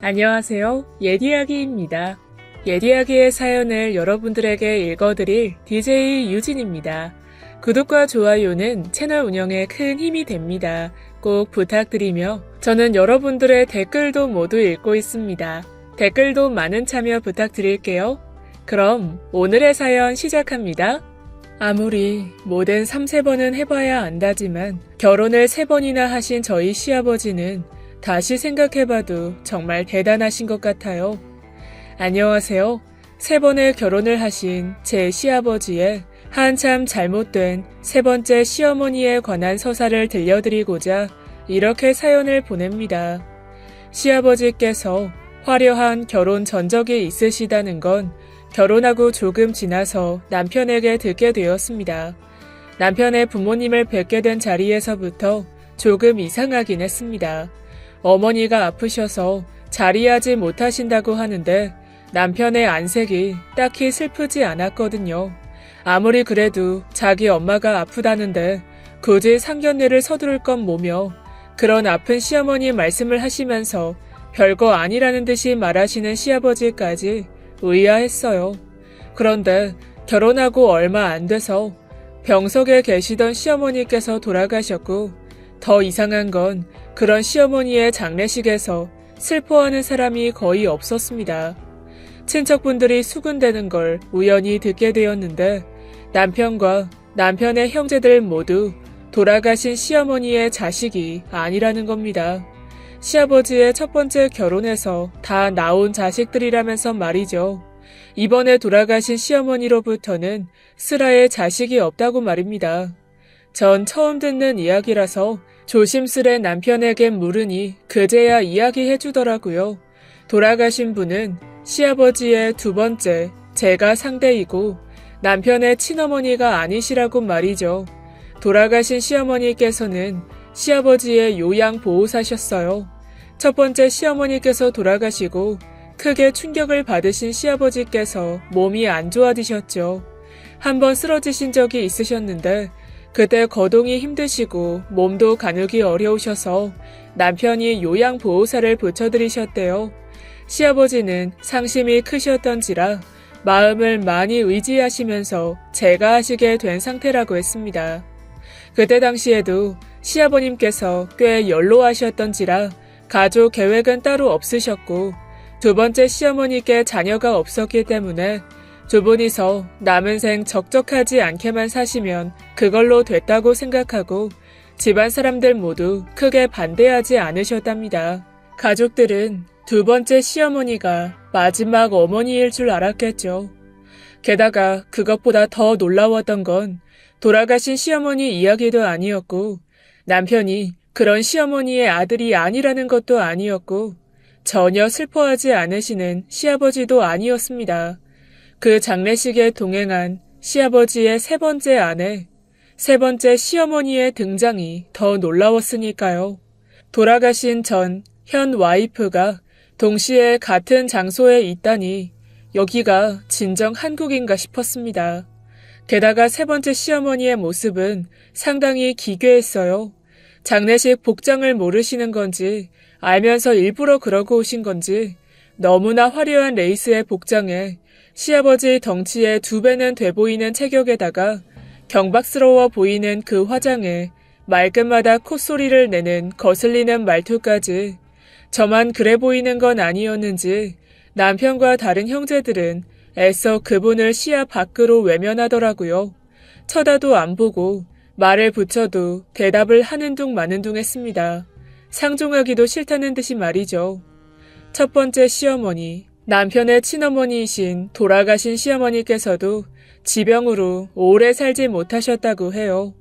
안녕하세요. 예디야기입니다. 예디야기의 사연을 여러분들에게 읽어드릴 DJ 유진입니다. 구독과 좋아요는 채널 운영에 큰 힘이 됩니다. 꼭 부탁드리며 저는 여러분들의 댓글도 모두 읽고 있습니다. 댓글도 많은 참여 부탁드릴게요. 그럼 오늘의 사연 시작합니다. 아무리 뭐든 3-4번은 해봐야 안다지만 결혼을 3번이나 하신 저희 시아버지는 다시 생각해봐도 정말 대단하신 것 같아요. 안녕하세요. 3번의 결혼을 하신 제 시아버지의 한참 잘못된 3번째 시어머니에 관한 서사를 들려드리고자 이렇게 사연을 보냅니다. 시아버지께서 화려한 결혼 전적이 있으시다는 건 결혼하고 조금 지나서 남편에게 듣게 되었습니다. 남편의 부모님을 뵙게 된 자리에서부터 조금 이상하긴 했습니다. 어머니가 아프셔서 자리하지 못하신다고 하는데 남편의 안색이 딱히 슬프지 않았거든요. 아무리 그래도 자기 엄마가 아프다는데 굳이 상견례를 서두를 건 뭐며 그런 아픈 시어머니 말씀을 하시면서 별거 아니라는 듯이 말하시는 시아버지까지 의아했어요. 그런데 결혼하고 얼마 안 돼서 병석에 계시던 시어머니께서 돌아가셨고 더 이상한 건 그런 시어머니의 장례식에서 슬퍼하는 사람이 거의 없었습니다. 친척분들이 수군대는 걸 우연히 듣게 되었는데 남편과 남편의 형제들 모두 돌아가신 시어머니의 자식이 아니라는 겁니다. 시아버지의 첫 번째 결혼에서 다 나온 자식들이라면서 말이죠. 이번에 돌아가신 시어머니로부터는 슬아의 자식이 없다고 말입니다. 전 처음 듣는 이야기라서 조심스레 남편에게 물으니 그제야 이야기해주더라고요. 돌아가신 분은 시아버지의 두 번째, 제가 상대이고 남편의 친어머니가 아니시라고 말이죠. 돌아가신 시어머니께서는 시아버지의 요양보호사셨어요. 첫 번째 시어머니께서 돌아가시고 크게 충격을 받으신 시아버지께서 몸이 안 좋아지셨죠. 한번 쓰러지신 적이 있으셨는데 그때 거동이 힘드시고 몸도 가누기 어려우셔서 남편이 요양보호사를 붙여드리셨대요. 시아버지는 상심이 크셨던지라 마음을 많이 의지하시면서 제가 하시게 된 상태라고 했습니다. 그때 당시에도 시아버님께서 꽤 연로하셨던지라 가족 계획은 따로 없으셨고 두 번째 시어머니께 자녀가 없었기 때문에 두 분이서 남은 생 적적하지 않게만 사시면 그걸로 됐다고 생각하고 집안 사람들 모두 크게 반대하지 않으셨답니다. 가족들은 두 번째 시어머니가 마지막 어머니일 줄 알았겠죠. 게다가 그것보다 더 놀라웠던 건 돌아가신 시어머니 이야기도 아니었고 남편이 그런 시어머니의 아들이 아니라는 것도 아니었고 전혀 슬퍼하지 않으시는 시아버지도 아니었습니다. 그 장례식에 동행한 시아버지의 세 번째 아내, 세 번째 시어머니의 등장이 더 놀라웠으니까요. 돌아가신 전 현 와이프가 동시에 같은 장소에 있다니 여기가 진정 한국인가 싶었습니다. 게다가 세 번째 시어머니의 모습은 상당히 기괴했어요. 장례식 복장을 모르시는 건지 알면서 일부러 그러고 오신 건지 너무나 화려한 레이스의 복장에 시아버지 덩치의 2배는 돼 보이는 체격에다가 경박스러워 보이는 그 화장에 말끝마다 콧소리를 내는 거슬리는 말투까지 저만 그래 보이는 건 아니었는지 남편과 다른 형제들은 애써 그분을 시야 밖으로 외면하더라고요. 쳐다도 안 보고 말을 붙여도 대답을 하는 둥 마는 둥 했습니다. 상종하기도 싫다는 듯이 말이죠. 첫 번째 시어머니, 남편의 친어머니이신 돌아가신 시어머니께서도 지병으로 오래 살지 못하셨다고 해요.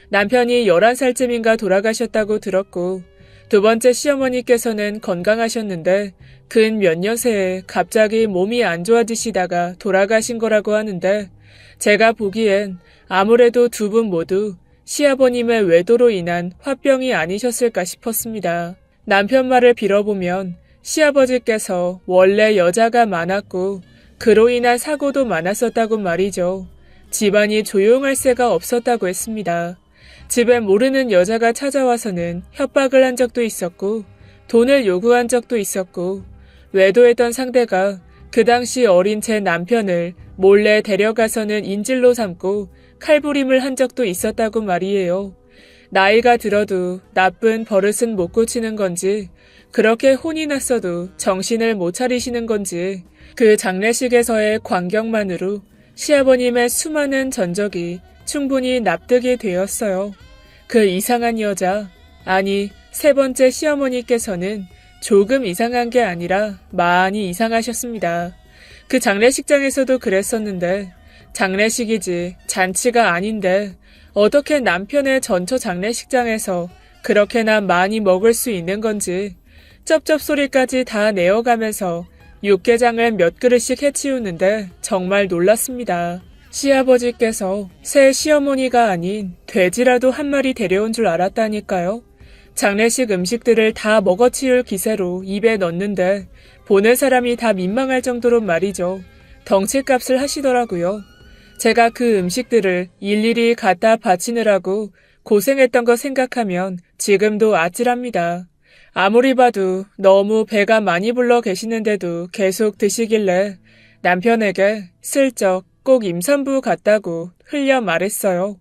남편이 11살쯤인가 돌아가셨다고 들었고 두 번째 시어머니께서는 건강하셨는데 근 몇 년 새에 갑자기 몸이 안 좋아지시다가 돌아가신 거라고 하는데 제가 보기엔 아무래도 두 분 모두 시아버님의 외도로 인한 화병이 아니셨을까 싶었습니다. 남편 말을 빌어보면 시아버지께서 원래 여자가 많았고 그로 인한 사고도 많았었다고 말이죠. 집안이 조용할 새가 없었다고 했습니다. 집에 모르는 여자가 찾아와서는 협박을 한 적도 있었고 돈을 요구한 적도 있었고 외도했던 상대가 그 당시 어린 제 남편을 몰래 데려가서는 인질로 삼고 칼부림을 한 적도 있었다고 말이에요. 나이가 들어도 나쁜 버릇은 못 고치는 건지, 그렇게 혼이 났어도 정신을 못 차리시는 건지, 그 장례식에서의 광경만으로 시아버님의 수많은 전적이 충분히 납득이 되었어요. 그 이상한 여자, 아니 세 번째 시어머니께서는 조금 이상한 게 아니라 많이 이상하셨습니다. 그 장례식장에서도 그랬었는데, 장례식이지 잔치가 아닌데 어떻게 남편의 전처 장례식장에서 그렇게나 많이 먹을 수 있는 건지 쩝쩝 소리까지 다 내어가면서 육개장을 몇 그릇씩 해치우는데 정말 놀랐습니다. 시아버지께서 새 시어머니가 아닌 돼지라도 한 마리 데려온 줄 알았다니까요. 장례식 음식들을 다 먹어치울 기세로 입에 넣는데 보는 사람이 다 민망할 정도로 말이죠. 덩치값을 하시더라고요. 제가 그 음식들을 일일이 갖다 바치느라고 고생했던 거 생각하면 지금도 아찔합니다. 아무리 봐도 너무 배가 많이 불러 계시는데도 계속 드시길래 남편에게 슬쩍 꼭 임산부 같다고 흘려 말했어요.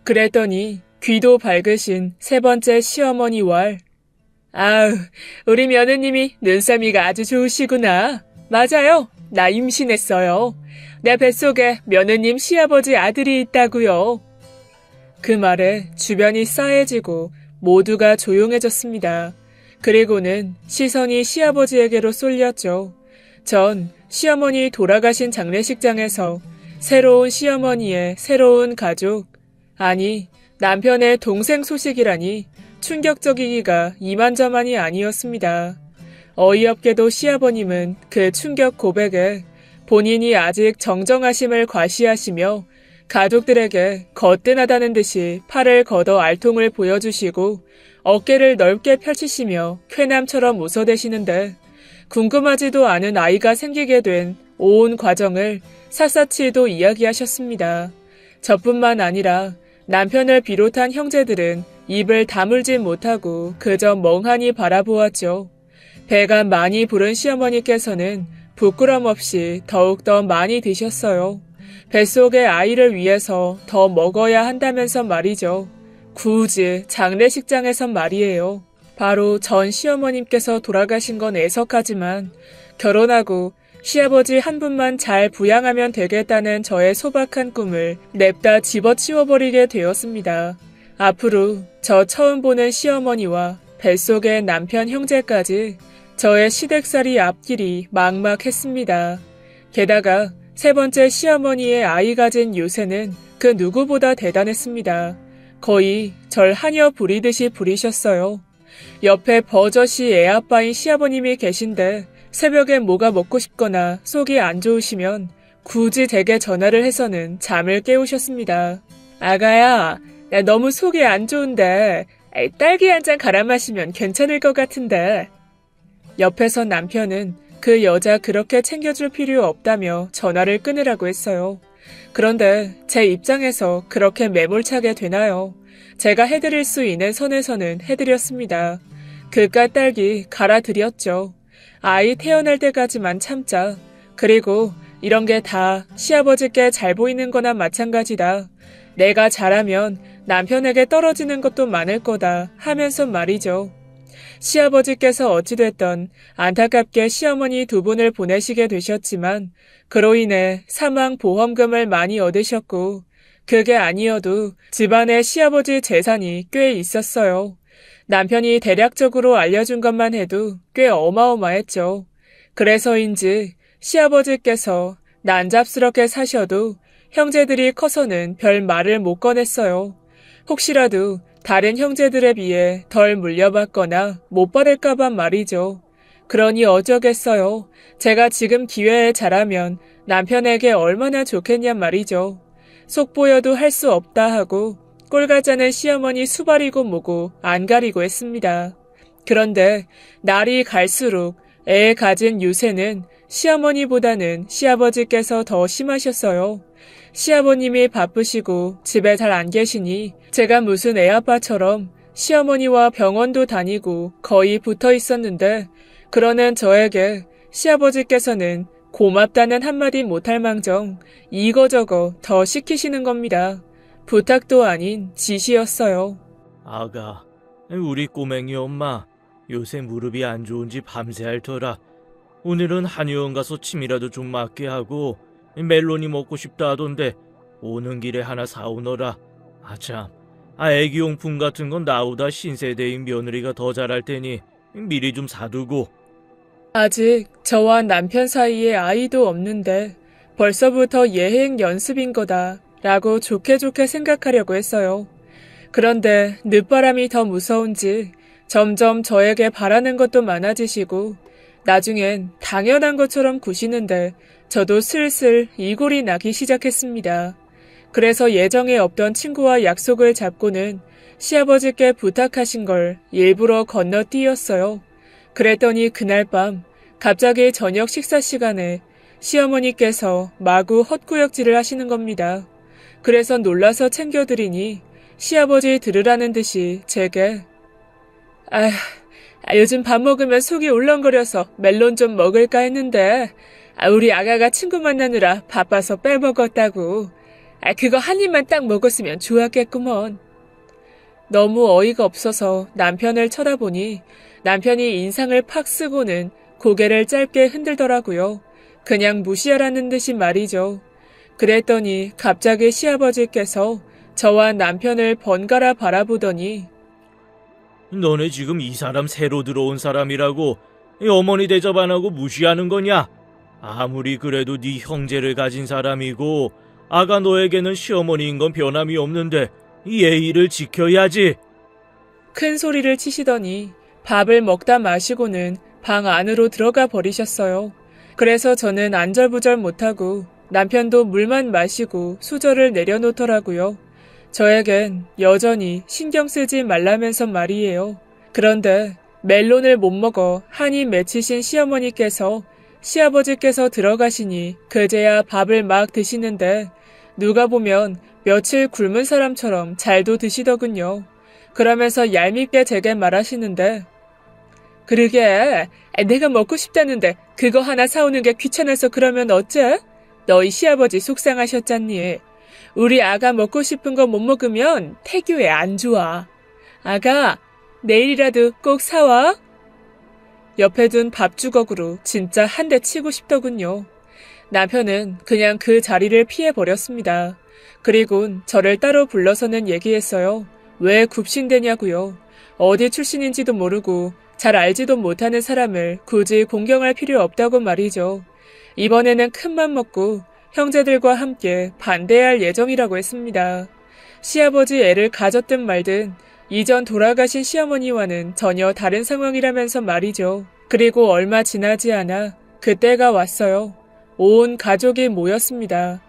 그랬더니 귀도 밝으신 세 번째 시어머니 왈, 아우, 우리 며느님이 눈썰미가 아주 좋으시구나. 맞아요. 나 임신했어요. 내 뱃속에 며느님 시아버지 아들이 있다고요. 그 말에 주변이 싸해지고 모두가 조용해졌습니다. 그리고는 시선이 시아버지에게로 쏠렸죠. 전 시어머니 돌아가신 장례식장에서 새로운 시어머니의 새로운 가족, 아니 남편의 동생 소식이라니 충격적이기가 이만저만이 아니었습니다. 어이없게도 시아버님은 그 충격 고백에 본인이 아직 정정하심을 과시하시며 가족들에게 거뜬하다는 듯이 팔을 걷어 알통을 보여주시고 어깨를 넓게 펼치시며 쾌남처럼 웃어대시는데 궁금하지도 않은 아이가 생기게 된 온 과정을 샅샅이도 이야기하셨습니다. 저뿐만 아니라 남편을 비롯한 형제들은 입을 다물지 못하고 그저 멍하니 바라보았죠. 배가 많이 부른 시어머니께서는 부끄럼 없이 더욱더 많이 드셨어요. 뱃속의 아이를 위해서 더 먹어야 한다면서 말이죠. 굳이 장례식장에선 말이에요. 바로 전 시어머님께서 돌아가신 건 애석하지만 결혼하고 시아버지 한 분만 잘 부양하면 되겠다는 저의 소박한 꿈을 냅다 집어치워버리게 되었습니다. 앞으로 저 처음 보는 시어머니와 뱃속의 남편 형제까지 저의 시댁살이 앞길이 막막했습니다. 게다가 세 번째 시어머니의 아이 가진 요새는 그 누구보다 대단했습니다. 거의 절 하녀 부리듯이 부리셨어요. 옆에 버젓이 애아빠인 시아버님이 계신데 새벽에 뭐가 먹고 싶거나 속이 안 좋으시면 굳이 댁에 전화를 해서는 잠을 깨우셨습니다. 아가야, 나 너무 속이 안 좋은데 딸기 한 잔 갈아 마시면 괜찮을 것 같은데. 옆에서 남편은 그 여자 그렇게 챙겨줄 필요 없다며 전화를 끊으라고 했어요. 그런데 제 입장에서 그렇게 매몰차게 되나요? 제가 해드릴 수 있는 선에서는 해드렸습니다. 그깟 딸기 갈아드렸죠. 아이 태어날 때까지만 참자. 그리고 이런 게 다 시아버지께 잘 보이는 거나 마찬가지다. 내가 잘하면 남편에게 떨어지는 것도 많을 거다 하면서 말이죠. 시아버지께서 어찌됐던 안타깝게 시어머니 두 분을 보내시게 되셨지만 그로 인해 사망보험금을 많이 얻으셨고 그게 아니어도 집안에 시아버지 재산이 꽤 있었어요. 남편이 대략적으로 알려준 것만 해도 꽤 어마어마했죠. 그래서인지 시아버지께서 난잡스럽게 사셔도 형제들이 커서는 별 말을 못 꺼냈어요. 혹시라도 다른 형제들에 비해 덜 물려받거나 못 받을까봐 말이죠. 그러니 어쩌겠어요. 제가 지금 기회에 잘하면 남편에게 얼마나 좋겠냔 말이죠. 속보여도 할 수 없다 하고 꼴가자는 시어머니 수발이고 뭐고 안 가리고 했습니다. 그런데 날이 갈수록 애 가진 유세는 시어머니보다는 시아버지께서 더 심하셨어요. 시아버님이 바쁘시고 집에 잘 안 계시니 제가 무슨 애아빠처럼 시어머니와 병원도 다니고 거의 붙어 있었는데 그러는 저에게 시아버지께서는 고맙다는 한마디 못할 망정 이거저거 더 시키시는 겁니다. 부탁도 아닌 지시였어요. 아가, 우리 꼬맹이 엄마 요새 무릎이 안 좋은지 밤새 앓더라. 오늘은 한의원 가서 침이라도 좀 맞게 하고 멜론이 먹고 싶다 하던데 오는 길에 하나 사오너라. 아참, 애기용품 같은 건 나보다 신세대인 며느리가 더 잘할 테니 미리 좀 사두고. 아직 저와 남편 사이에 아이도 없는데 벌써부터 예행 연습인 거다 라고 좋게 생각하려고 했어요. 그런데 늦바람이 더 무서운지 점점 저에게 바라는 것도 많아지시고 나중엔 당연한 것처럼 구시는데 저도 슬슬 이골이 나기 시작했습니다. 그래서 예정에 없던 친구와 약속을 잡고는 시아버지께 부탁하신 걸 일부러 건너뛰었어요. 그랬더니 그날 밤 갑자기 저녁 식사 시간에 시어머니께서 마구 헛구역질을 하시는 겁니다. 그래서 놀라서 챙겨드리니 시아버지 들으라는 듯이 제게 요즘 밥 먹으면 속이 울렁거려서 멜론 좀 먹을까 했는데 우리 아가가 친구 만나느라 바빠서 빼먹었다고. 그거 한 입만 딱 먹었으면 좋았겠구먼. 너무 어이가 없어서 남편을 쳐다보니 남편이 인상을 팍 쓰고는 고개를 짧게 흔들더라고요. 그냥 무시하라는 듯이 말이죠. 그랬더니 갑자기 시아버지께서 저와 남편을 번갈아 바라보더니 너네 지금 이 사람 새로 들어온 사람이라고 어머니 대접 안 하고 무시하는 거냐? 아무리 그래도 네 형제를 가진 사람이고 아가 너에게는 시어머니인 건 변함이 없는데 이 예의를 지켜야지. 큰 소리를 치시더니 밥을 먹다 마시고는 방 안으로 들어가 버리셨어요. 그래서 저는 안절부절 못하고 남편도 물만 마시고 수저를 내려놓더라고요. 저에겐 여전히 신경 쓰지 말라면서 말이에요. 그런데 멜론을 못 먹어 한이 맺히신 시어머니께서 시아버지께서 들어가시니 그제야 밥을 막 드시는데 누가 보면 며칠 굶은 사람처럼 잘도 드시더군요. 그러면서 얄밉게 제게 말하시는데 그러게 내가 먹고 싶다는데 그거 하나 사오는 게 귀찮아서 그러면 어째? 너희 시아버지 속상하셨잖니. 우리 아가 먹고 싶은 거 못 먹으면 태교에 안 좋아. 아가, 내일이라도 꼭 사와. 옆에 둔 밥주걱으로 진짜 한 대 치고 싶더군요. 남편은 그냥 그 자리를 피해버렸습니다. 그리곤 저를 따로 불러서는 얘기했어요. 왜 굽신대냐고요. 어디 출신인지도 모르고 잘 알지도 못하는 사람을 굳이 공경할 필요 없다고 말이죠. 이번에는 큰맘 먹고 형제들과 함께 반대할 예정이라고 했습니다. 시아버지 애를 가졌든 말든 이전 돌아가신 시어머니와는 전혀 다른 상황이라면서 말이죠. 그리고 얼마 지나지 않아 그때가 왔어요. 온 가족이 모였습니다.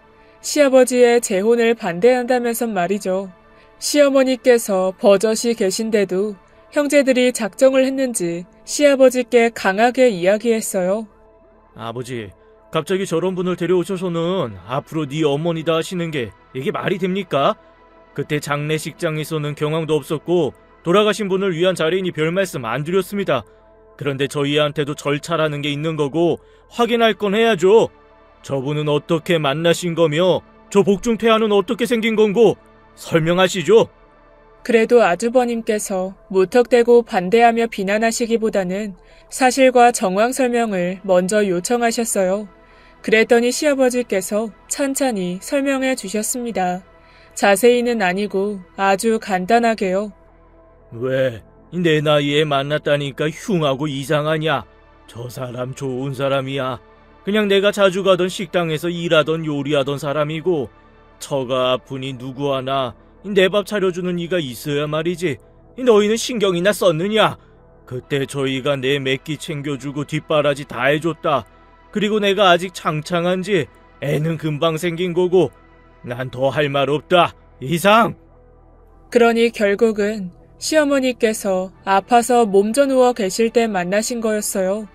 시아버지의 재혼을 반대한다면서 말이죠. 시어머니께서 버젓이 계신데도 형제들이 작정을 했는지 시아버지께 강하게 이야기했어요. 아버지, 갑자기 저런 분을 데려오셔서는 앞으로 네 어머니다 하시는 게 이게 말이 됩니까? 그때 장례식장에서는 경황도 없었고 돌아가신 분을 위한 자리이니 별 말씀 안 드렸습니다. 그런데 저희한테도 절차라는 게 있는 거고 확인할 건 해야죠. 저분은 어떻게 만나신 거며 저 복중태아는 어떻게 생긴 건고 설명하시죠. 그래도 아주버님께서 무턱대고 반대하며 비난하시기보다는 사실과 정황 설명을 먼저 요청하셨어요. 그랬더니 시아버지께서 찬찬히 설명해 주셨습니다. 자세히는 아니고 아주 간단하게요. 왜? 내 나이에 만났다니까 흉하고 이상하냐? 저 사람 좋은 사람이야. 그냥 내가 자주 가던 식당에서 일하던 요리하던 사람이고 처가 아프니 누구 하나 내 밥 차려주는 이가 있어야 말이지. 너희는 신경이나 썼느냐? 그때 저희가 내 몇 끼 챙겨주고 뒷바라지 다 해줬다. 그리고 내가 아직 창창한지 애는 금방 생긴 거고 난 더 할 말 없다. 이상! 그러니 결국은 시어머니께서 아파서 몸져 누워 계실 때 만나신 거였어요.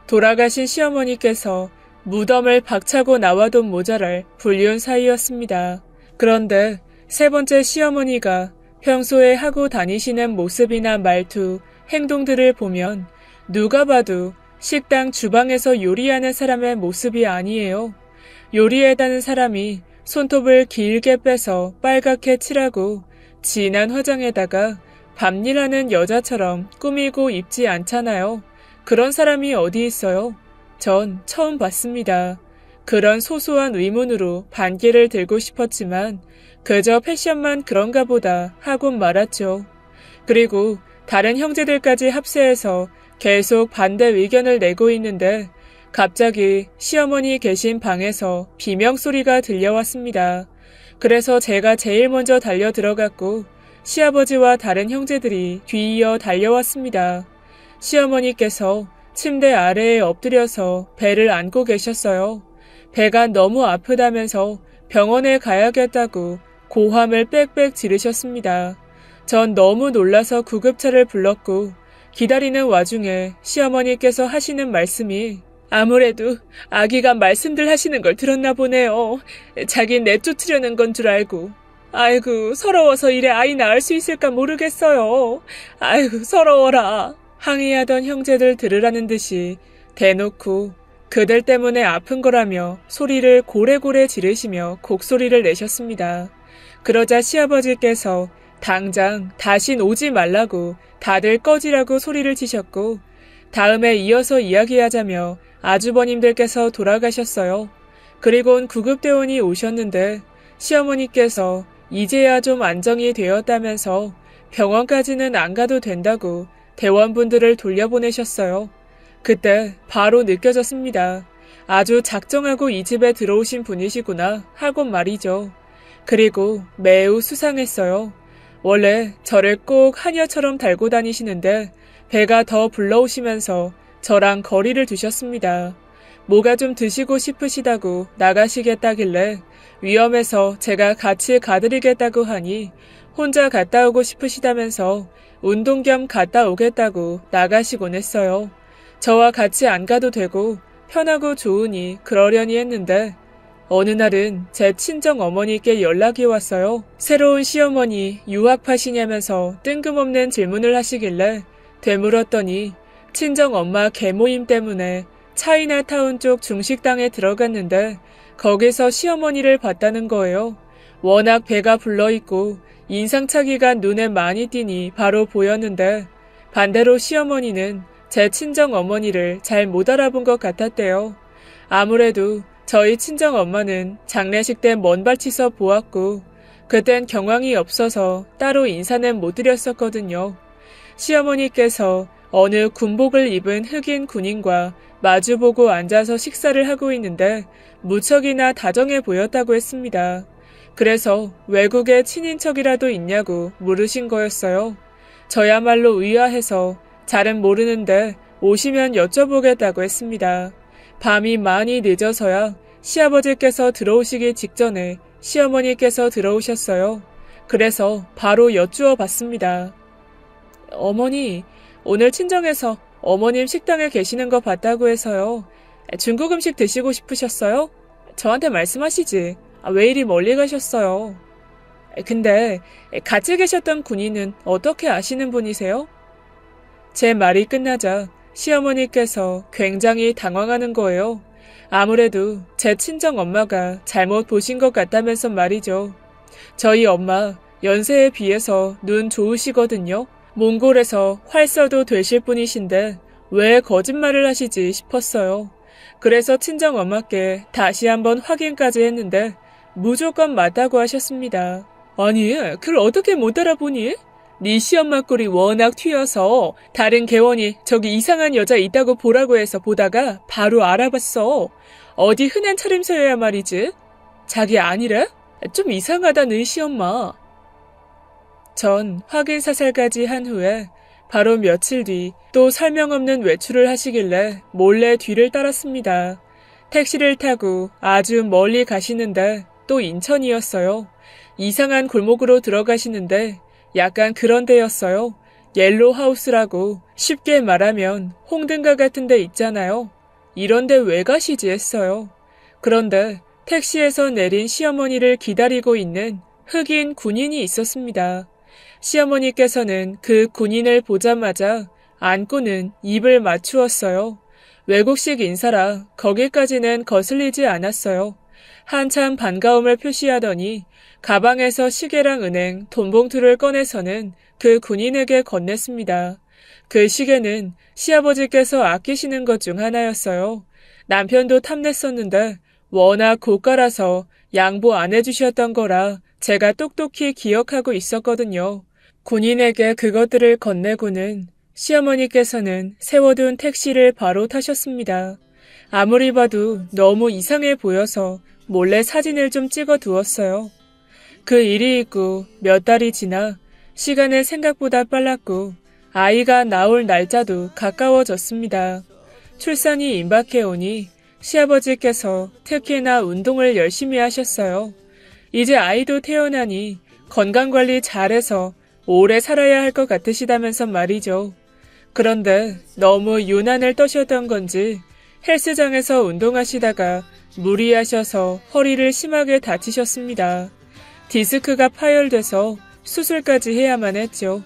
돌아가신 시어머니께서 무덤을 박차고 나와도 모자랄 불륜 사이였습니다. 그런데 세 번째 시어머니가 평소에 하고 다니시는 모습이나 말투, 행동들을 보면 누가 봐도 식당 주방에서 요리하는 사람의 모습이 아니에요. 요리해다는 사람이 손톱을 길게 빼서 빨갛게 칠하고 진한 화장에다가 밤일하는 여자처럼 꾸미고 입지 않잖아요. 그런 사람이 어디 있어요? 전 처음 봤습니다. 그런 소소한 의문으로 반기를 들고 싶었지만 그저 패션만 그런가 보다 하고 말았죠. 그리고 다른 형제들까지 합세해서 계속 반대 의견을 내고 있는데 갑자기 시어머니 계신 방에서 비명소리가 들려왔습니다. 그래서 제가 제일 먼저 달려 들어갔고 시아버지와 다른 형제들이 뒤이어 달려왔습니다. 시어머니께서 침대 아래에 엎드려서 배를 안고 계셨어요. 배가 너무 아프다면서 병원에 가야겠다고 고함을 빽빽 지르셨습니다. 전 너무 놀라서 구급차를 불렀고 기다리는 와중에 시어머니께서 하시는 말씀이 아무래도 아기가 말씀들 하시는 걸 들었나 보네요. 자긴 내쫓으려는 건 줄 알고. 아이고 서러워서 이래 아이 낳을 수 있을까 모르겠어요. 아이고 서러워라. 항의하던 형제들 들으라는 듯이 대놓고 그들 때문에 아픈 거라며 소리를 고래고래 지르시며 곡소리를 내셨습니다. 그러자 시아버지께서 당장 다신 오지 말라고 다들 꺼지라고 소리를 치셨고 다음에 이어서 이야기하자며 아주버님들께서 돌아가셨어요. 그리곤 구급대원이 오셨는데 시어머니께서 이제야 좀 안정이 되었다면서 병원까지는 안 가도 된다고 대원분들을 돌려보내셨어요. 그때 바로 느껴졌습니다. 아주 작정하고 이 집에 들어오신 분이시구나 하고 말이죠. 그리고 매우 수상했어요. 원래 저를 꼭 하녀처럼 달고 다니시는데 배가 더 불러오시면서 저랑 거리를 두셨습니다. 뭐가 좀 드시고 싶으시다고 나가시겠다길래 위험해서 제가 같이 가드리겠다고 하니 혼자 갔다 오고 싶으시다면서 운동 겸 갔다 오겠다고 나가시곤 했어요. 저와 같이 안 가도 되고 편하고 좋으니 그러려니 했는데 어느 날은 제 친정 어머니께 연락이 왔어요. 새로운 시어머니 유학파시냐면서 뜬금없는 질문을 하시길래 되물었더니 친정 엄마 개모임 때문에 차이나타운 쪽 중식당에 들어갔는데 거기서 시어머니를 봤다는 거예요. 워낙 배가 불러있고 인상착의가 눈에 많이 띄니 바로 보였는데 반대로 시어머니는 제 친정 어머니를 잘 못 알아본 것 같았대요. 아무래도 저희 친정 엄마는 장례식 때 먼발치서 보았고 그땐 경황이 없어서 따로 인사는 못 드렸었거든요. 시어머니께서 어느 군복을 입은 흑인 군인과 마주보고 앉아서 식사를 하고 있는데 무척이나 다정해 보였다고 했습니다. 그래서 외국에 친인척이라도 있냐고 물으신 거였어요. 저야말로 의아해서 잘은 모르는데 오시면 여쭤보겠다고 했습니다. 밤이 많이 늦어서야 시아버지께서 들어오시기 직전에 시어머니께서 들어오셨어요. 그래서 바로 여쭈어 봤습니다. 어머니, 오늘 친정에서 어머님 식당에 계시는 거 봤다고 해서요. 중국 음식 드시고 싶으셨어요? 저한테 말씀하시지. 왜 이리 멀리 가셨어요? 근데 같이 계셨던 군인은 어떻게 아시는 분이세요? 제 말이 끝나자 시어머니께서 굉장히 당황하는 거예요. 아무래도 제 친정 엄마가 잘못 보신 것 같다면서 말이죠. 저희 엄마 연세에 비해서 눈 좋으시거든요. 몽골에서 활 써도 되실 분이신데 왜 거짓말을 하시지 싶었어요. 그래서 친정 엄마께 다시 한번 확인까지 했는데 무조건 맞다고 하셨습니다. 아니, 그걸 어떻게 못 알아보니? 네 시엄마 꼴이 워낙 튀어서 다른 개원이 저기 이상한 여자 있다고 보라고 해서 보다가 바로 알아봤어. 어디 흔한 차림새여야 말이지. 자기 아니래? 좀 이상하다 네 시엄마. 전 확인 사살까지 한 후에 바로 며칠 뒤 또 설명 없는 외출을 하시길래 몰래 뒤를 따랐습니다. 택시를 타고 아주 멀리 가시는데 또 인천이었어요. 이상한 골목으로 들어가시는데 약간 그런 데였어요. 옐로우 하우스라고 쉽게 말하면 홍등가 같은 데 있잖아요. 이런 데 왜 가시지 했어요. 그런데 택시에서 내린 시어머니를 기다리고 있는 흑인 군인이 있었습니다. 시어머니께서는 그 군인을 보자마자 안고는 입을 맞추었어요. 외국식 인사라 거기까지는 거슬리지 않았어요. 한참 반가움을 표시하더니 가방에서 시계랑 은행, 돈봉투를 꺼내서는 그 군인에게 건넸습니다. 그 시계는 시아버지께서 아끼시는 것 중 하나였어요. 남편도 탐냈었는데 워낙 고가라서 양보 안 해주셨던 거라 제가 똑똑히 기억하고 있었거든요. 군인에게 그것들을 건네고는 시어머니께서는 세워둔 택시를 바로 타셨습니다. 아무리 봐도 너무 이상해 보여서 몰래 사진을 좀 찍어 두었어요. 그 일이 있고 몇 달이 지나 시간은 생각보다 빨랐고 아이가 나올 날짜도 가까워졌습니다. 출산이 임박해 오니 시아버지께서 특히나 운동을 열심히 하셨어요. 이제 아이도 태어나니 건강관리 잘해서 오래 살아야 할 것 같으시다면서 말이죠. 그런데 너무 유난을 떠셨던 건지 헬스장에서 운동하시다가 무리하셔서 허리를 심하게 다치셨습니다. 디스크가 파열돼서 수술까지 해야만 했죠.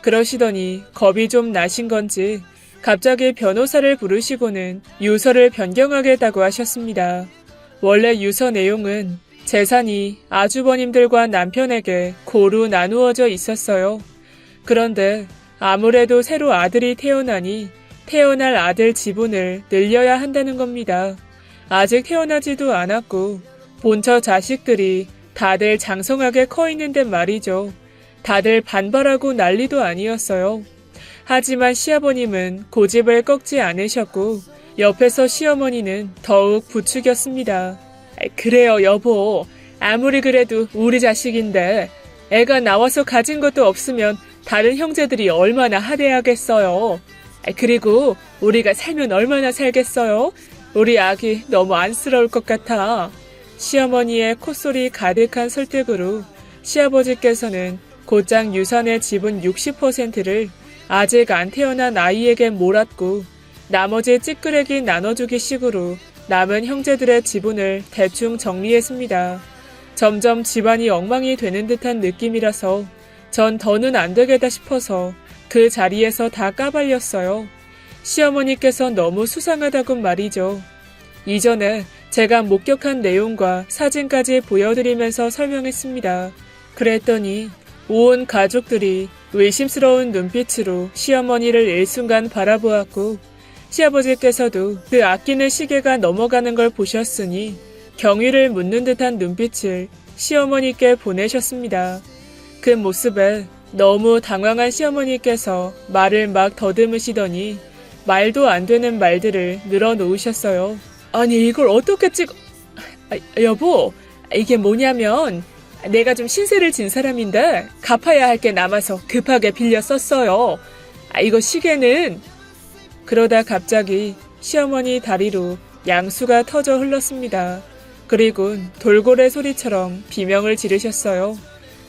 그러시더니 겁이 좀 나신 건지 갑자기 변호사를 부르시고는 유서를 변경하겠다고 하셨습니다. 원래 유서 내용은 재산이 아주버님들과 남편에게 고루 나누어져 있었어요. 그런데 아무래도 새로 아들이 태어나니 태어날 아들 지분을 늘려야 한다는 겁니다. 아직 태어나지도 않았고 본처 자식들이 다들 장성하게 커 있는데 말이죠. 다들 반발하고 난리도 아니었어요. 하지만 시아버님은 고집을 꺾지 않으셨고 옆에서 시어머니는 더욱 부추겼습니다. 그래요, 여보. 아무리 그래도 우리 자식인데 애가 나와서 가진 것도 없으면 다른 형제들이 얼마나 하대하겠어요. 그리고 우리가 살면 얼마나 살겠어요? 우리 아기 너무 안쓰러울 것 같아. 시어머니의 콧소리 가득한 설득으로 시아버지께서는 곧장 유산의 지분 60%를 아직 안 태어난 아이에게 몰았고 나머지 찌끄레기 나눠주기 식으로 남은 형제들의 지분을 대충 정리했습니다. 점점 집안이 엉망이 되는 듯한 느낌이라서 전 더는 안 되겠다 싶어서 그 자리에서 다 까발렸어요. 시어머니께서 너무 수상하다고 말이죠. 이전에 제가 목격한 내용과 사진까지 보여드리면서 설명했습니다. 그랬더니 온 가족들이 의심스러운 눈빛으로 시어머니를 일순간 바라보았고 시아버지께서도 그 아끼는 시계가 넘어가는 걸 보셨으니 경위를 묻는 듯한 눈빛을 시어머니께 보내셨습니다. 그 모습에 너무 당황한 시어머니께서 말을 막 더듬으시더니 말도 안 되는 말들을 늘어놓으셨어요. 아니 이걸 어떻게 여보, 이게 뭐냐면 내가 좀 신세를 진 사람인데 갚아야 할 게 남아서 급하게 빌려 썼어요. 이거 시계는... 그러다 갑자기 시어머니 다리로 양수가 터져 흘렀습니다. 그리곤 돌고래 소리처럼 비명을 지르셨어요.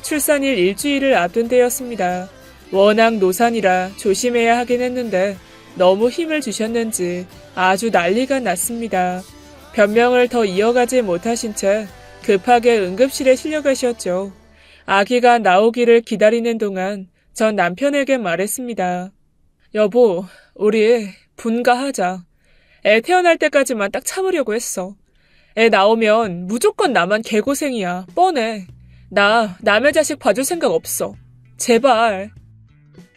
출산일 일주일을 앞둔 때였습니다. 워낙 노산이라 조심해야 하긴 했는데 너무 힘을 주셨는지 아주 난리가 났습니다. 변명을 더 이어가지 못하신 채 급하게 응급실에 실려가셨죠. 아기가 나오기를 기다리는 동안 전 남편에게 말했습니다. 여보, 우리 분가하자. 애 태어날 때까지만 딱 참으려고 했어. 애 나오면 무조건 나만 개고생이야. 뻔해. 나 남의 자식 봐줄 생각 없어. 제발.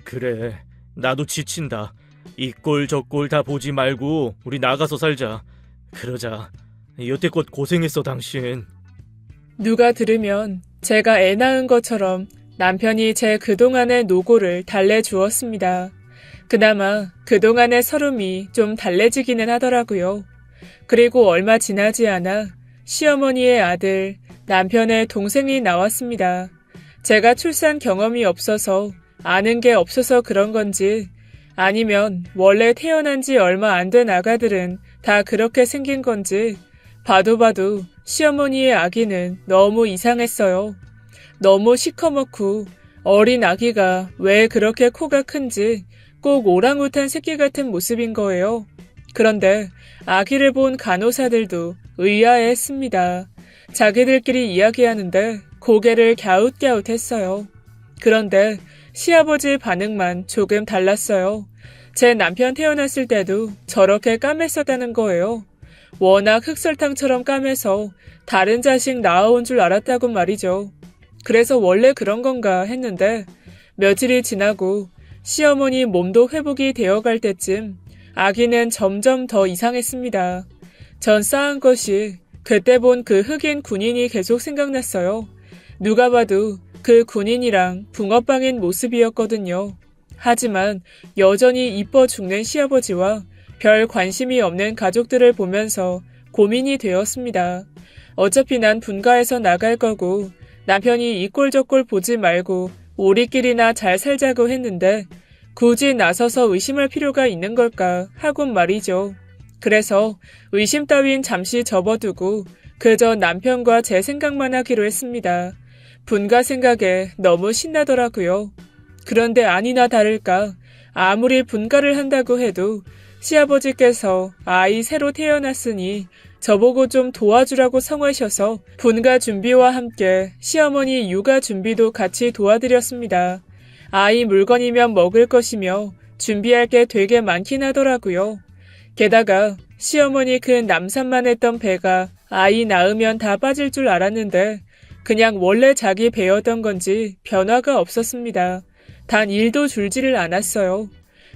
그래, 나도 지친다. 이 꼴 저 꼴 다 보지 말고 우리 나가서 살자. 그러자. 여태껏 고생했어 당신. 누가 들으면 제가 애 낳은 것처럼 남편이 제 그동안의 노고를 달래주었습니다. 그나마 그동안의 서름이 좀 달래지기는 하더라고요. 그리고 얼마 지나지 않아 시어머니의 아들, 남편의 동생이 나왔습니다. 제가 출산 경험이 없어서 아는 게 없어서 그런 건지 아니면 원래 태어난 지 얼마 안 된 아가들은 다 그렇게 생긴 건지 봐도 시어머니의 아기는 너무 이상했어요. 너무 시커멓고 어린 아기가 왜 그렇게 코가 큰지 꼭 오랑우탄 새끼 같은 모습인 거예요. 그런데 아기를 본 간호사들도 의아해했습니다. 자기들끼리 이야기하는데 고개를 갸웃갸웃했어요. 그런데 시아버지 반응만 조금 달랐어요. 제 남편 태어났을 때도 저렇게 까맸었다는 거예요. 워낙 흑설탕처럼 까매서 다른 자식 낳아온 줄 알았다고 말이죠. 그래서 원래 그런 건가 했는데 며칠이 지나고 시어머니 몸도 회복이 되어갈 때쯤 아기는 점점 더 이상했습니다. 전 쌓은 것이 그때 본 그 흑인 군인이 계속 생각났어요. 누가 봐도 그 군인이랑 붕어빵인 모습이었거든요. 하지만 여전히 이뻐 죽는 시아버지와 별 관심이 없는 가족들을 보면서 고민이 되었습니다. 어차피 난 분가해서 나갈 거고 남편이 이 꼴 저 꼴 보지 말고 우리끼리나 잘 살자고 했는데 굳이 나서서 의심할 필요가 있는 걸까 하곤 말이죠. 그래서 의심 따윈 잠시 접어두고 그저 남편과 제 생각만 하기로 했습니다. 분가 생각에 너무 신나더라고요. 그런데 아니나 다를까 아무리 분가를 한다고 해도 시아버지께서 아이 새로 태어났으니 저보고 좀 도와주라고 성하셔서 분가 준비와 함께 시어머니 육아 준비도 같이 도와드렸습니다. 아이 물건이면 먹을 것이며 준비할 게 되게 많긴 하더라고요. 게다가 시어머니 그 남산만 했던 배가 아이 낳으면 다 빠질 줄 알았는데 그냥 원래 자기 배였던 건지 변화가 없었습니다. 단 1도 줄지를 않았어요.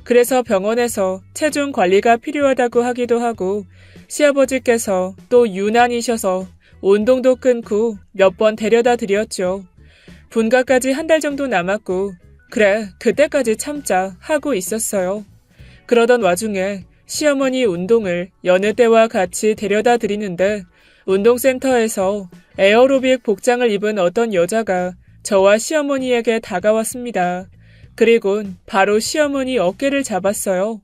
그래서 병원에서 체중 관리가 필요하다고 하기도 하고 시아버지께서 또 유난이셔서 운동도 끊고 몇 번 데려다 드렸죠. 분가까지 1달 정도 남았고 그래 그때까지 참자 하고 있었어요. 그러던 와중에 시어머니 운동을 여느 때와 같이 데려다 드리는데 운동센터에서 에어로빅 복장을 입은 어떤 여자가 저와 시어머니에게 다가왔습니다. 그리곤 바로 시어머니 어깨를 잡았어요.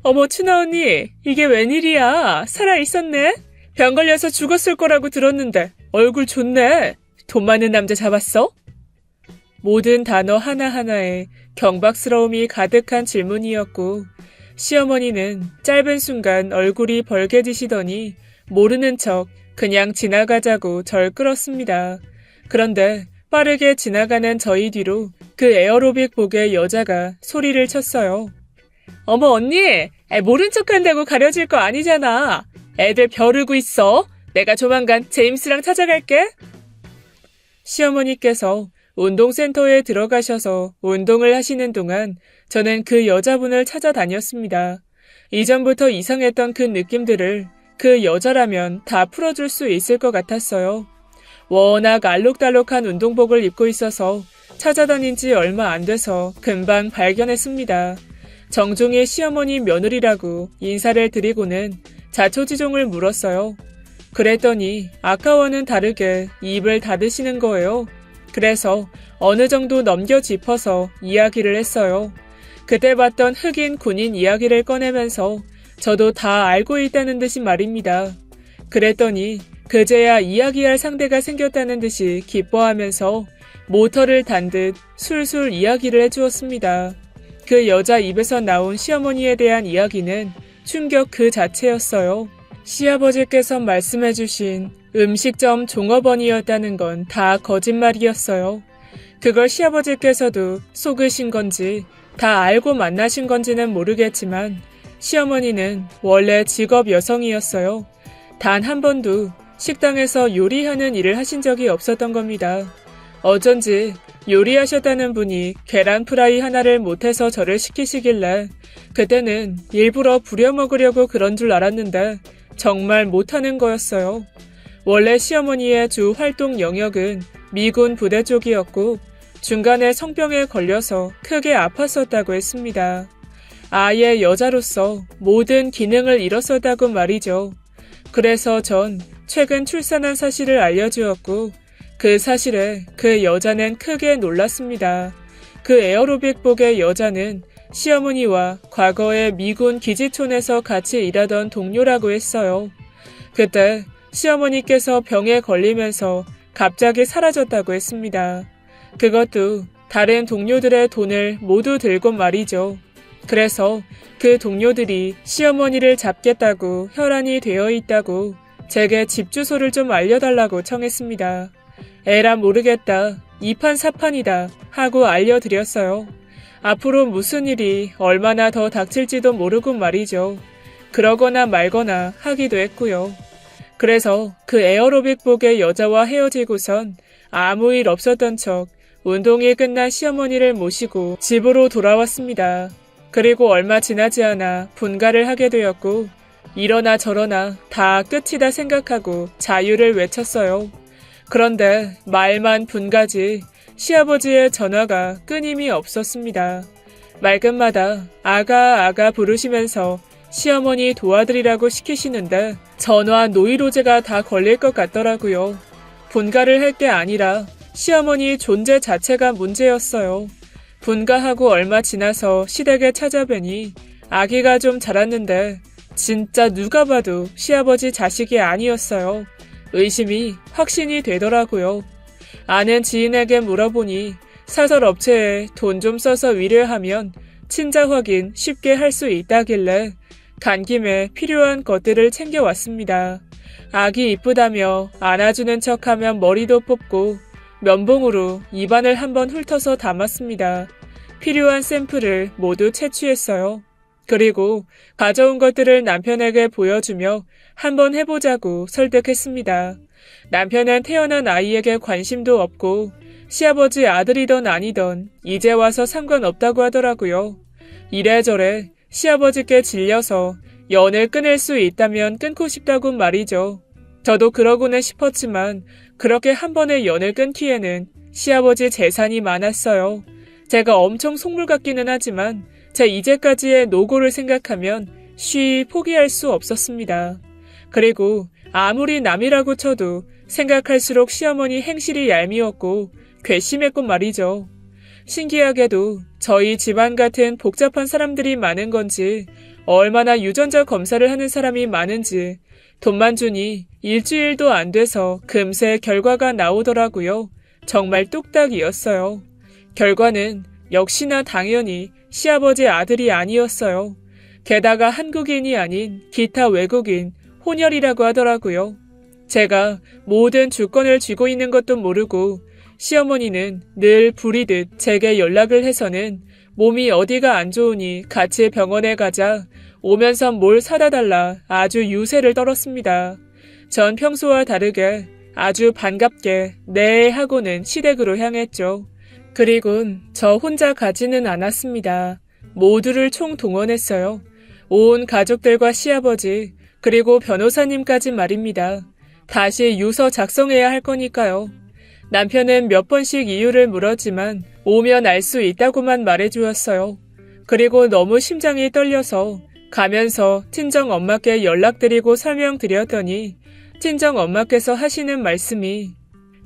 어머 춘아 언니 이게 웬일이야. 살아있었네. 병 걸려서 죽었을 거라고 들었는데 얼굴 좋네. 돈 많은 남자 잡았어? 모든 단어 하나하나에 경박스러움이 가득한 질문이었고 시어머니는 짧은 순간 얼굴이 벌개지시더니 모르는 척 그냥 지나가자고 절 끌었습니다. 그런데 빠르게 지나가는 저희 뒤로 그 에어로빅복의 여자가 소리를 쳤어요. 어머 언니, 모른 척한다고 가려질 거 아니잖아. 애들 벼르고 있어. 내가 조만간 제임스랑 찾아갈게. 시어머니께서 운동센터에 들어가셔서 운동을 하시는 동안 저는 그 여자분을 찾아다녔습니다. 이전부터 이상했던 그 느낌들을 그 여자라면 다 풀어줄 수 있을 것 같았어요. 워낙 알록달록한 운동복을 입고 있어서 찾아다닌 지 얼마 안 돼서 금방 발견했습니다. 정중히 시어머니 며느리라고 인사를 드리고는 자초지종을 물었어요. 그랬더니 아까와는 다르게 입을 닫으시는 거예요. 그래서 어느 정도 넘겨 짚어서 이야기를 했어요. 그때 봤던 흑인 군인 이야기를 꺼내면서 저도 다 알고 있다는 듯이 말입니다. 그랬더니 그제야 이야기할 상대가 생겼다는 듯이 기뻐하면서 모터를 단 듯 술술 이야기를 해주었습니다. 그 여자 입에서 나온 시어머니에 대한 이야기는 충격 그 자체였어요. 시아버지께서 말씀해주신 음식점 종업원이었다는 건 다 거짓말이었어요. 그걸 시아버지께서도 속으신 건지 다 알고 만나신 건지는 모르겠지만 시어머니는 원래 직업 여성이었어요. 단 한 번도 식당에서 요리하는 일을 하신 적이 없었던 겁니다. 어쩐지 요리하셨다는 분이 계란 프라이 하나를 못해서 저를 시키시길래 그때는 일부러 부려먹으려고 그런 줄 알았는데 정말 못하는 거였어요. 원래 시어머니의 주 활동 영역은 미군 부대 쪽이었고 중간에 성병에 걸려서 크게 아팠었다고 했습니다. 아예 여자로서 모든 기능을 잃었었다고 말이죠. 그래서 전 최근 출산한 사실을 알려주었고 그 사실에 그 여자는 크게 놀랐습니다. 그 에어로빅복의 여자는 시어머니와 과거에 미군 기지촌에서 같이 일하던 동료라고 했어요. 그때 시어머니께서 병에 걸리면서 갑자기 사라졌다고 했습니다. 그것도 다른 동료들의 돈을 모두 들고 말이죠. 그래서 그 동료들이 시어머니를 잡겠다고 혈안이 되어 있다고 제게 집 주소를 좀 알려달라고 청했습니다. 에라 모르겠다. 이판사판이다 하고 알려드렸어요. 앞으로 무슨 일이 얼마나 더 닥칠지도 모르고 말이죠. 그러거나 말거나 하기도 했고요. 그래서 그 에어로빅복의 여자와 헤어지고선 아무 일 없었던 척 운동이 끝난 시어머니를 모시고 집으로 돌아왔습니다. 그리고 얼마 지나지 않아 분가를 하게 되었고 이러나 저러나 다 끝이다 생각하고 자유를 외쳤어요. 그런데 말만 분가지 시아버지의 전화가 끊임이 없었습니다. 말끝마다 아가 부르시면서 시어머니 도와드리라고 시키시는데 전화 노이로제가 다 걸릴 것 같더라고요. 분가를 할 게 아니라 시어머니 존재 자체가 문제였어요. 분가하고 얼마 지나서 시댁에 찾아뵈니 아기가 좀 자랐는데 진짜 누가 봐도 시아버지 자식이 아니었어요. 의심이 확신이 되더라고요. 아는 지인에게 물어보니 사설업체에 돈 좀 써서 위례하면 친자 확인 쉽게 할 수 있다길래 간 김에 필요한 것들을 챙겨왔습니다. 아기 이쁘다며 안아주는 척하면 머리도 뽑고 면봉으로 입안을 한번 훑어서 담았습니다. 필요한 샘플을 모두 채취했어요. 그리고 가져온 것들을 남편에게 보여주며 한번 해보자고 설득했습니다. 남편은 태어난 아이에게 관심도 없고 시아버지 아들이던 아니던 이제 와서 상관없다고 하더라고요. 이래저래 시아버지께 질려서 연을 끊을 수 있다면 끊고 싶다고 말이죠. 저도 그러고는 싶었지만 그렇게 한 번에 연을 끊기에는 시아버지 재산이 많았어요. 제가 엄청 속물 같기는 하지만 제 이제까지의 노고를 생각하면 쉬이 포기할 수 없었습니다. 그리고 아무리 남이라고 쳐도 생각할수록 시어머니 행실이 얄미웠고 괘씸했고 말이죠. 신기하게도 저희 집안 같은 복잡한 사람들이 많은 건지 얼마나 유전자 검사를 하는 사람이 많은지 돈만 주니 일주일도 안 돼서 금세 결과가 나오더라고요. 정말 뚝딱이었어요. 결과는 역시나 당연히 시아버지 아들이 아니었어요. 게다가 한국인이 아닌 기타 외국인, 혼혈이라고 하더라고요. 제가 모든 주권을 쥐고 있는 것도 모르고 시어머니는 늘 부리듯 제게 연락을 해서는 몸이 어디가 안 좋으니 같이 병원에 가자, 오면서 뭘 사다 달라 아주 유세를 떨었습니다. 전 평소와 다르게 아주 반갑게 네 하고는 시댁으로 향했죠. 그리곤 저 혼자 가지는 않았습니다. 모두를 총동원했어요. 온 가족들과 시아버지 그리고 변호사님까지 말입니다. 다시 유서 작성해야 할 거니까요. 남편은 몇 번씩 이유를 물었지만 오면 알 수 있다고만 말해주었어요. 그리고 너무 심장이 떨려서 가면서 친정 엄마께 연락드리고 설명드렸더니 친정 엄마께서 하시는 말씀이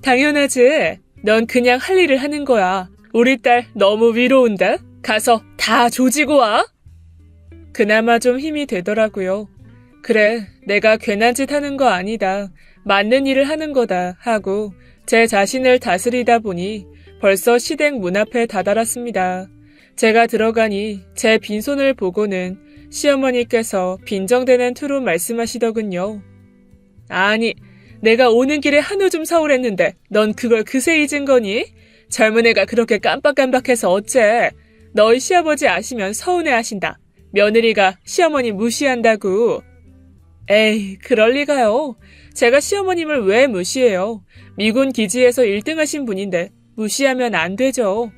당연하지. 넌 그냥 할 일을 하는 거야. 우리 딸 너무 위로운다. 가서 다 조지고 와. 그나마 좀 힘이 되더라고요. 그래, 내가 괜한 짓 하는 거 아니다. 맞는 일을 하는 거다 하고 제 자신을 다스리다 보니 벌써 시댁 문 앞에 다다랐습니다. 제가 들어가니 제 빈손을 보고는 시어머니께서 빈정대는 투로 말씀하시더군요. 아니, 내가 오는 길에 한우 좀 사오랬는데 넌 그걸 그새 잊은 거니? 젊은 애가 그렇게 깜빡깜빡해서 어째? 너희 시아버지 아시면 서운해하신다. 며느리가 시어머니 무시한다고. 에이, 그럴 리가요. 제가 시어머님을 왜 무시해요? 미군 기지에서 1등 하신 분인데 무시하면 안 되죠.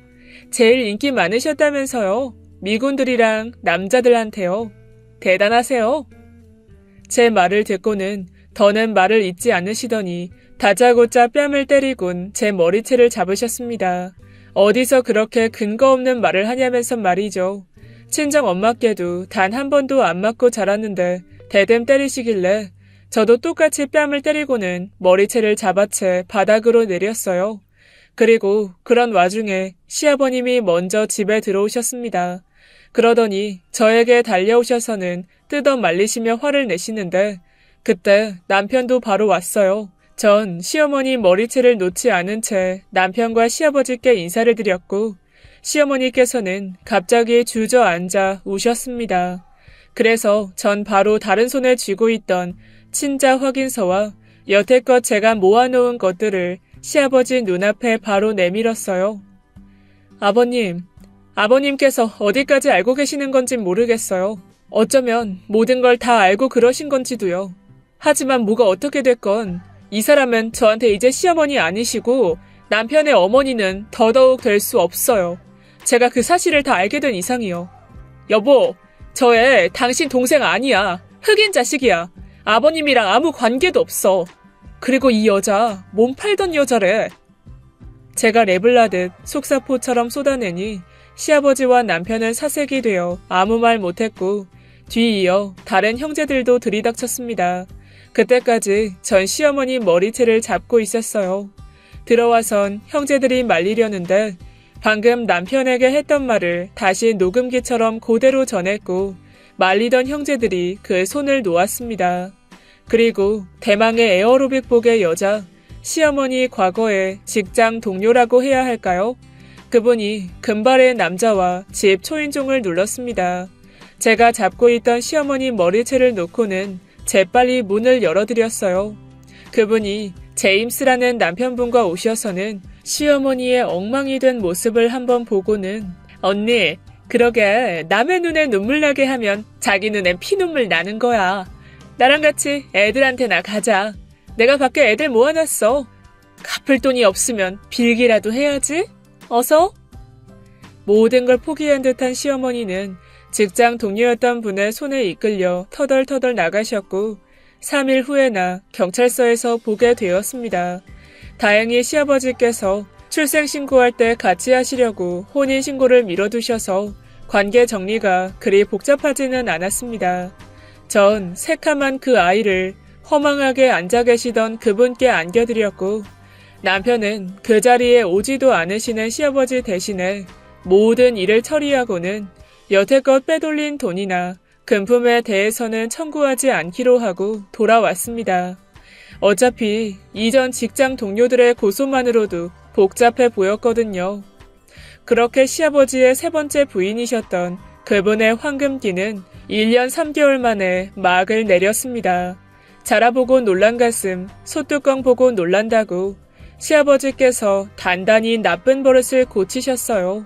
제일 인기 많으셨다면서요. 미군들이랑 남자들한테요. 대단하세요. 제 말을 듣고는 더는 말을 잇지 않으시더니 다짜고짜 뺨을 때리곤 제 머리채를 잡으셨습니다. 어디서 그렇게 근거 없는 말을 하냐면서 말이죠. 친정 엄마께도 단 한 번도 안 맞고 자랐는데 대댐 때리시길래 저도 똑같이 뺨을 때리고는 머리채를 잡아채 바닥으로 내렸어요. 그리고 그런 와중에 시아버님이 먼저 집에 들어오셨습니다. 그러더니 저에게 달려오셔서는 뜯어 말리시며 화를 내시는데 그때 남편도 바로 왔어요. 전 시어머니 머리채를 놓지 않은 채 남편과 시아버지께 인사를 드렸고 시어머니께서는 갑자기 주저앉아 우셨습니다. 그래서 전 바로 다른 손에 쥐고 있던 친자 확인서와 여태껏 제가 모아놓은 것들을 시아버지 눈앞에 바로 내밀었어요. 아버님, 아버님께서 어디까지 알고 계시는 건진 모르겠어요. 어쩌면 모든 걸 다 알고 그러신 건지도요. 하지만 뭐가 어떻게 됐건 이 사람은 저한테 이제 시어머니 아니시고 남편의 어머니는 더더욱 될 수 없어요. 제가 그 사실을 다 알게 된 이상이요. 여보, 저 애 당신 동생 아니야. 흑인 자식이야. 아버님이랑 아무 관계도 없어. 그리고 이 여자 몸 팔던 여자래. 제가 랩을 하듯 속사포처럼 쏟아내니 시아버지와 남편은 사색이 되어 아무 말 못했고 뒤이어 다른 형제들도 들이닥쳤습니다. 그때까지 전 시어머니 머리채를 잡고 있었어요. 들어와선 형제들이 말리려는데 방금 남편에게 했던 말을 다시 녹음기처럼 그대로 전했고 말리던 형제들이 그 손을 놓았습니다. 그리고 대망의 에어로빅복의 여자, 시어머니 과거의 직장 동료라고 해야 할까요? 그분이 금발의 남자와 집 초인종을 눌렀습니다. 제가 잡고 있던 시어머니 머리채를 놓고는 재빨리 문을 열어드렸어요. 그분이 제임스라는 남편분과 오셔서는 시어머니의 엉망이 된 모습을 한번 보고는 언니, 그러게 남의 눈에 눈물 나게 하면 자기 눈엔 피눈물 나는 거야. 나랑 같이 애들한테나 가자. 내가 밖에 애들 모아놨어. 갚을 돈이 없으면 빌기라도 해야지. 어서? 모든 걸 포기한 듯한 시어머니는 직장 동료였던 분의 손에 이끌려 터덜터덜 나가셨고 3일 후에나 경찰서에서 보게 되었습니다. 다행히 시아버지께서 출생신고할 때 같이 하시려고 혼인신고를 미뤄두셔서 관계 정리가 그리 복잡하지는 않았습니다. 전 새카만 그 아이를 허망하게 앉아 계시던 그분께 안겨드렸고 남편은 그 자리에 오지도 않으시는 시아버지 대신에 모든 일을 처리하고는 여태껏 빼돌린 돈이나 금품에 대해서는 청구하지 않기로 하고 돌아왔습니다. 어차피 이전 직장 동료들의 고소만으로도 복잡해 보였거든요. 그렇게 시아버지의 세 번째 부인이셨던 그분의 황금기는 1년 3개월 만에 막을 내렸습니다. 자라보고 놀란 가슴, 소뚜껑 보고 놀란다고 시아버지께서 단단히 나쁜 버릇을 고치셨어요.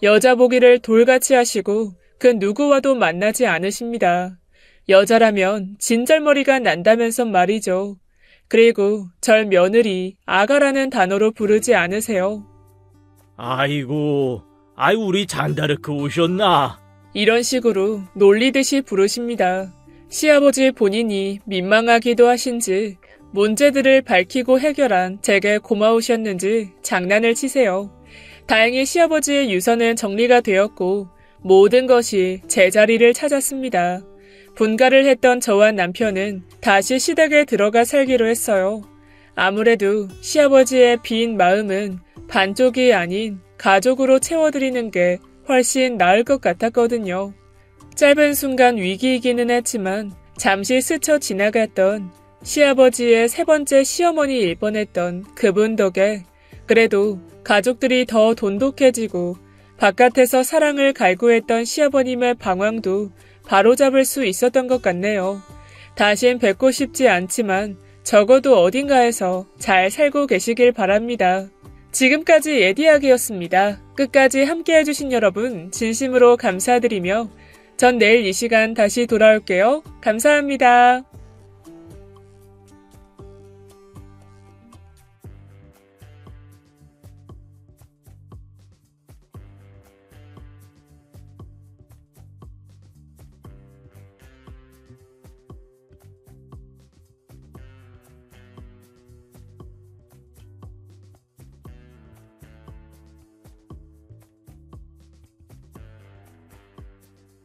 여자 보기를 돌같이 하시고 그 누구와도 만나지 않으십니다. 여자라면 진절머리가 난다면서 말이죠. 그리고 절 며느리, 아가라는 단어로 부르지 않으세요. 아이고, 우리 잔다르크 오셨나? 이런 식으로 놀리듯이 부르십니다. 시아버지 본인이 민망하기도 하신지 문제들을 밝히고 해결한 제게 고마우셨는지 장난을 치세요. 다행히 시아버지의 유서는 정리가 되었고 모든 것이 제자리를 찾았습니다. 분가를 했던 저와 남편은 다시 시댁에 들어가 살기로 했어요. 아무래도 시아버지의 빈 마음은 반쪽이 아닌 가족으로 채워드리는 게 훨씬 나을 것 같았거든요. 짧은 순간 위기이기는 했지만 잠시 스쳐 지나갔던 시아버지의 세 번째 시어머니일 뻔했던 그분 덕에 그래도 가족들이 더 돈독해지고 바깥에서 사랑을 갈구했던 시아버님의 방황도 바로잡을 수 있었던 것 같네요. 다신 뵙고 싶지 않지만 적어도 어딘가에서 잘 살고 계시길 바랍니다. 지금까지 예디학이었습니다. 끝까지 함께해주신 여러분 진심으로 감사드리며 전 내일 이 시간 다시 돌아올게요. 감사합니다.